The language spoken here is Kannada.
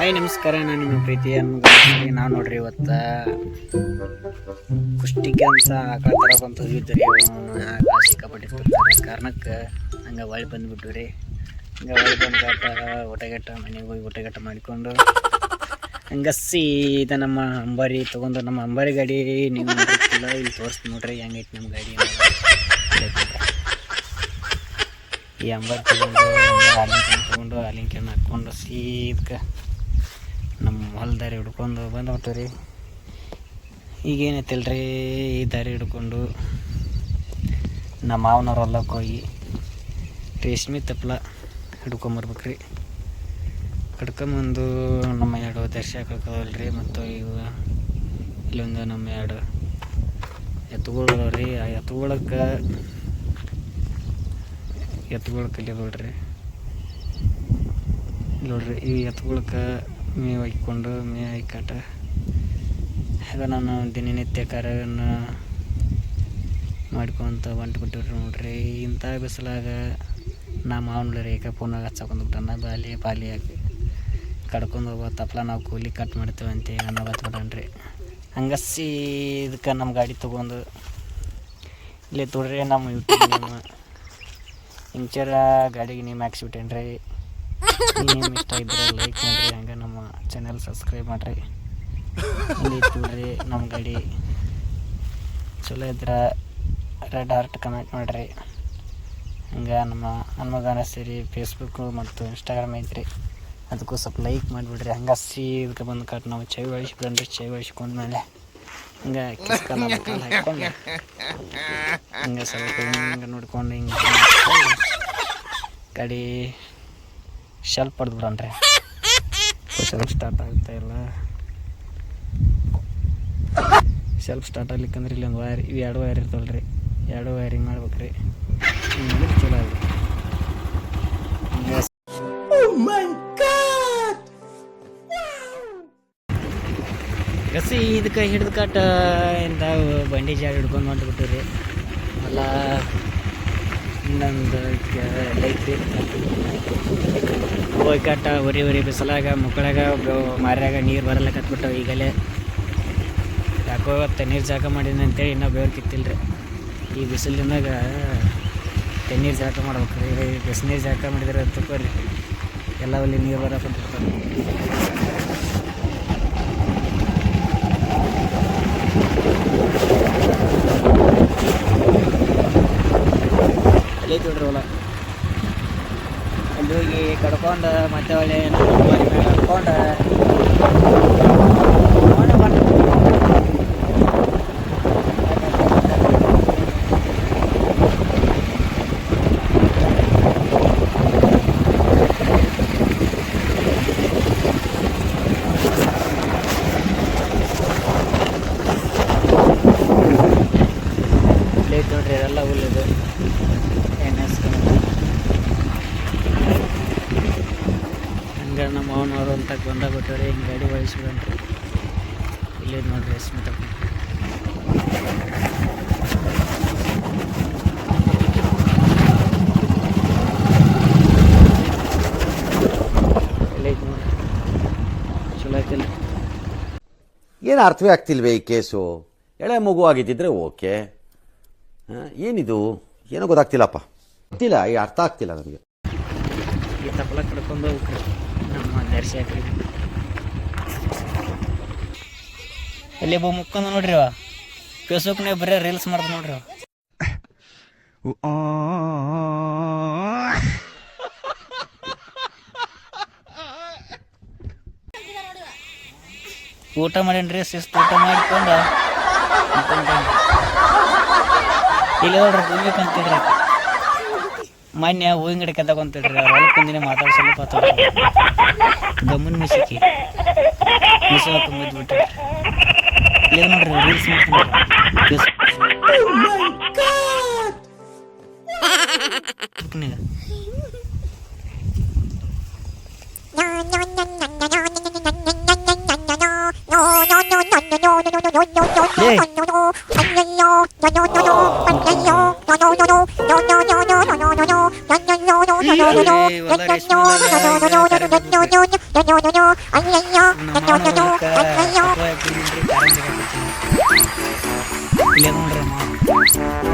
ಹಾಯ್ ನಮಸ್ಕಾರ, ನಾನು ನಿಮ್ಮ ಪ್ರೀತಿಯ ನಾವು ನೋಡ್ರಿ ಇವತ್ತು ಕುಷ್ಟಿಗೆ ಅಂತ ಆಕಳ ತರಕಂತ ಹೋಗಿದ್ರಿ. ಸಿಕ್ಕಾಪಟ್ಟೆ ಕಾರಣಕ್ಕೆ ಹಂಗೆ ಹೊಳ್ಳಿ ಬಂದುಬಿಟ್ಟು ರೀ. ಹಂಗೆ ಹೊಳ್ಳಿ ಬಂದು ಊಟಗಟ್ಟ ಮನೆಗೆ ಹೋಗಿ ಊಟಗಟ್ಟ ಮಾಡಿಕೊಂಡು ಹಂಗೆ ಸೀದಾ ನಮ್ಮ ಅಂಬಾರಿ ತೊಗೊಂಡು ನಮ್ಮ ಅಂಬಾರಿ ಗಾಡಿ ನೀವು ನೋಡಿರ್ತಿಲ್ಲ, ಇಲ್ಲಿ ತೋರಿಸ್ತೀನಿ ನೋಡ್ರಿ ಹೆಂಗೈತಿ ನಮ್ಮ ಗಾಡಿ. ಈ ಅಂಬಾರಿ ತೊಗೊಂಡು ಹಾಲಿಂಕನ್ನು ಹಾಕ್ಕೊಂಡು ಸೀದಕ್ಕೆ ನಮ್ಮ ಹೊಲ ದಾರಿ ಹಿಡ್ಕೊಂಡು ಬಂದ್ಬಿಟ್ಟು ರೀ. ಈಗೇನೈತಿಲ್ರಿ, ಈ ದಾರಿ ಹಿಡ್ಕೊಂಡು ನಮ್ಮ ಮಾವನವ್ರ ಹೊಲಕ್ಕೆ ಹೋಗಿ ರೇಷ್ಮೆ ತಪ್ಪಲ ಹಿಡ್ಕೊಂಬರ್ಬೇಕ್ರಿ. ಹಿಡ್ಕೊಂಬಂದು ನಮ್ಮ ಎರಡು ದರ್ಶ ಕಳ್ಕೋವಲ್ರಿ, ಮತ್ತು ಇವು ಇಲ್ಲೊಂದು ನಮ್ಮ ಎರಡು ಎತ್ತುಗಳು ರೀ. ಆ ಎತ್ತುಗಳು ಕಲಿಯೋದ್ರಿ ನೋಡ್ರಿ. ಈ ಎತ್ತುಗಳಕ್ಕೆ ಮೇವು ಹಾಕ್ಕೊಂಡು ಮೇವು ಹಾಕಾಟ ಆಗ ನಾನು ದಿನನಿತ್ಯ ಕಾರ್ಯವನ್ನು ಮಾಡ್ಕೊಂತ ಹೊಂಟ್ಬಿಟ್ಟಿವ್ರಿ ನೋಡ್ರಿ. ಇಂಥ ಬಿಸಿಲಾಗ ನಮ್ಮ ಮಾವನ ರೇಖೆ ಫೋನಾಗ ಹಚ್ಚಾಕೊಂಡ್ಬಿಟ್ಟಾನ, ಪಾಲಿ ಹಾಕಿ ಕಡ್ಕೊಂಡು ಹೋಗೋ ತಪ್ಪಲ ನಾವು ಕೂಲಿ ಕಟ್ ಮಾಡ್ತೇವೆ ಅಂತ ಅನ್ನೋ ಹತ್ಬಿಟ್ಟಾನ್ರಿ. ಹಂಗಸಿ ಇದಕ್ಕೆ ನಮ್ಮ ಗಾಡಿ ತೊಗೊಂಡು ಇಲ್ಲಿ ತೊಡ್ರಿ ನಮ್ಮ ಯೂಟ್ಯೂಬ್ ನೇಮ್ ಇಂಚರ ಗಾಡಿಗೆ ನೇಮ್ ಹಾಕ್ಸಿಬಿಟ್ಟೇನ್ರಿ. ನೇಮ್ ಇಷ್ಟ ಇದ್ರೆ ಲೈಕ್ ಮಾಡಿರಿ, ಹಂಗೆ ನಮ್ಮ ಚಾನೆಲ್ ಸಬ್ಸ್ಕ್ರೈಬ್ ಮಾಡಿರಿ. ಇಲ್ಲಿ ತೊಡ್ರಿ ನಮ್ಮ ಗಾಡಿ ಚಲೋ ಇದ್ರೆ ರೆಡ್ ಹಾರ್ಟ್ ಕಮೆಂಟ್ ಮಾಡಿರಿ. ಹಂಗೆ ನಮ್ಮ ಹನುಮಗಾನ ಸೇರಿ ಫೇಸ್ಬುಕ್ಕು ಮತ್ತು ಇನ್ಸ್ಟಾಗ್ರಾಮ್ ಐತ್ರಿ, ಅದಕ್ಕೂ ಸ್ವಲ್ಪ ಲೈಕ್ ಮಾಡಿಬಿಡ್ರಿ. ಹಂಗೆ ಇದಕ್ಕೆ ಬಂದು ಕಟ್ ನಾವು ಚೈ ಬಳಸಿಬಿಡ್ರಿ. ಚೈ ಬಳಸ್ಕೊಂಡ್ಮೇಲೆ ಹಂಗೆ ಕಿಸ್ಕಲ್ಲ ಕಾಲು ಹಾಕ್ಕೊಂಡು ಹಂಗೆ ಸ್ವಲ್ಪ ಹಿಂಗೆ ನೋಡ್ಕೊಂಡು ಹಿಂಗೆ ಗಾಡಿ ಶೆಲ್ಪ್ ಹೊಡೆದ್ಬಿಡನ್ರಿ. ಶೆಲ್ಪ್ ಸ್ಟಾರ್ಟ್ ಆಗ್ತಾಯಿಲ್ಲ. ಶೆಲ್ಪ್ ಸ್ಟಾರ್ಟ್ ಆಗ್ಲಿಕ್ಕಂದ್ರೆ ಇಲ್ಲಿ ಒಂದು ವೈರ್, ಇವು ಎರಡು ವೈರ್ ಇರ್ತವಲ್ಲ ರೀ, ಎರಡು ವೈರಿಂಗ್ ಮಾಡ್ಬೇಕ್ರಿ. ಹಿಂಗೆ ಚಲೋ ಆಗಿ ಗಸಿ ಇದಕ್ಕೆ ಹಿಡಿದು ಕಟ್ಟ ಇಂಥ ಬಂಡಿ ಜಾಗ ಹಿಡ್ಕೊಂಡು ಹೊಂಟ್ಬಿಟ್ಟು ರೀ. ಎಲ್ಲ ಇನ್ನೊಂದು ಐತ್ರಿ ಹೋಗಿ ಕಟ್ಟ ಉರಿ ಬಿಸಿಲಾಗ ಮುಕ್ಕಳಾಗ ಮಾರ್ಯಾಗ ನೀರು ಬರಲಕತ್ಬಿಟ್ಟು ಈಗಲೇ ಯಾಕೋ ತಣ್ಣೀರು ಜಾಗ ಮಾಡಿದ್ನಿ ಅಂತೇಳಿ ಇನ್ನೂ ಬೇವ್ರು ಕಿತ್ತಿಲ್ರಿ. ಈ ಬಿಸಿಲಿನಾಗ ತಣ್ಣೀರು ಜಾಗ ಮಾಡ್ಬೇಕು ರೀ. ಬಿಸಿನೀರು ಜಾಗ ಮಾಡಿದ್ರೆ ತಗೋರಿ ಎಲ್ಲ ಅಲ್ಲಿ ನೀರು ಬರಕಂತಿರ್ತಾರೆ. ಅಲ್ಲಿ ತೊಡ್ರಿ ಹೊಲ, ಅಲ್ಲಿ ಹೋಗಿ ಕಡ್ಕೊಂಡು ಮತ್ತೆ ಒಳ್ಳೆ ಕಡ್ಕೊಂಡು ನೋಡ್ರಿ ಎಲ್ಲ ಹುಲ್ಲಿದು ಎಣ್ಣೆ ಹಂಗೆ ನಮ್ಮ ಅವನವರು ಅಂತ ಬಂದಾಗ್ಬಿಟ್ಟವ್ರಿ. ಹಿಂಗೆ ಗಾಡಿ ಬಳಸ್ಬಿಡನ್ರಿ. ಇಲ್ಲೇ ನೋಡ್ರಿ ರೇಷ್ಮೆ ತಪ್ಪ ಇಲ್ಲೈತೆ ನೋಡ್ರಿ, ಚಲೋ ಐತಿಲ್ಲ. ಏನು ಅರ್ಥವೇ ಆಗ್ತಿಲ್ವೇ ಈ ಕೇಸು? ಎಳೆ ಮಗು ಆಗಿದ್ದಿದ್ರೆ ಓಕೆ, ಏನಿದು ಏನೋ ಗೊತ್ತಾಗ್ತಿಲ್ಲಪ್ಪ, ಗೊತ್ತಿಲ್ಲ, ಈ ಅರ್ಥ ಆಗ್ತಿಲ್ಲ ನನಗೆ. ಈ ತಪ್ಪಲ ಕಡ್ಕೊಂಡು ಹೋಗ್ರಿ ನಮ್ಮ ದರ್ಶಿ ಹಾಕ್ರಿ. ಅಲ್ಲಿ ಒಬ್ಬ ಮುಕ್ಕೊಂಡ್ ನೋಡ್ರಿ, ಫೇಸ್ಬುಕ್ನಾಗ ಬರೀ ರೀಲ್ಸ್ ಮಾಡ್ದ ನೋಡ್ರಿ. ಊಟ ಮಾಡೇನ್ರಿ, ಶಿಸ್ತು ಊಟ ಮಾಡ್ಕೊಂಡು ಇಲ್ಲಿ ನೋಡ್ರಿ ಹೋಗ್ಬೇಕಂತಿದ್ರಿ. ಮೊನ್ನೆ ಹೂವಿನ ಗಿಡ ಕತ್ತಕೊಂತಿದ್ರಿ, ಅವ್ರ ಹೊಲಕ್ಕೆ ಬಂದಿನಿ ಮಾತಾಡ್ಸಲ್ಲ ಗಮ್ಮನ್ ಮಿಸಿಕಿ ಹಾಕೊಂಡ್ಬಿಟ್ರಿ. ಇಲ್ಲಿ ನೋಡ್ರಿ ರೀಲ್ಸ್ ಮಾಡ್ತೀನಿ. ಇಲ್ಲ ನೋಡ್ರಿ ಅಮ್ಮ